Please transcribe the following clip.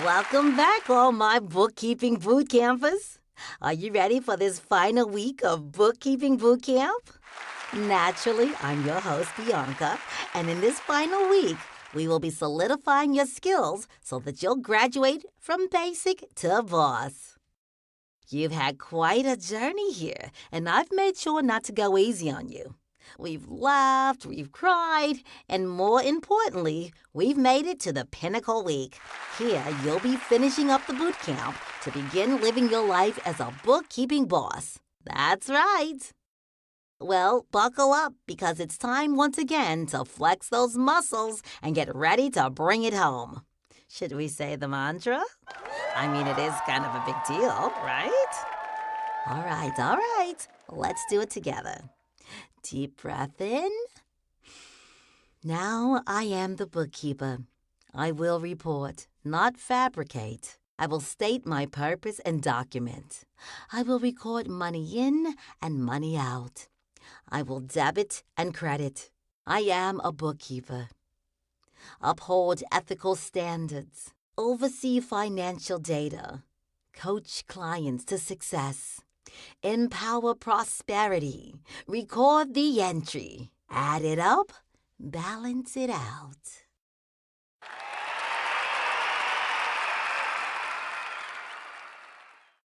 Welcome back, all my bookkeeping boot campers. Are you ready for this final week of bookkeeping boot camp? Naturally, I'm your host, Bianca, and in this final week, we will be solidifying your skills so that you'll graduate from basic to boss. You've had quite a journey here, and I've made sure not to go easy on you. We've laughed, we've cried, and more importantly, we've made it to the pinnacle week. Here, you'll be finishing up the boot camp to begin living your life as a bookkeeping boss. That's right. Well, buckle up because it's time once again to flex those muscles and get ready to bring it home. Should we say the mantra? I mean, it is kind of a big deal, right? All right. Let's do it together. Deep breath in. Now I am the bookkeeper. I will report, not fabricate. I will state my purpose and document. I will record money in and money out. I will debit and credit. I am a bookkeeper. Uphold ethical standards. Oversee financial data. Coach clients to success. Empower prosperity. Record the entry. Add it up. Balance it out.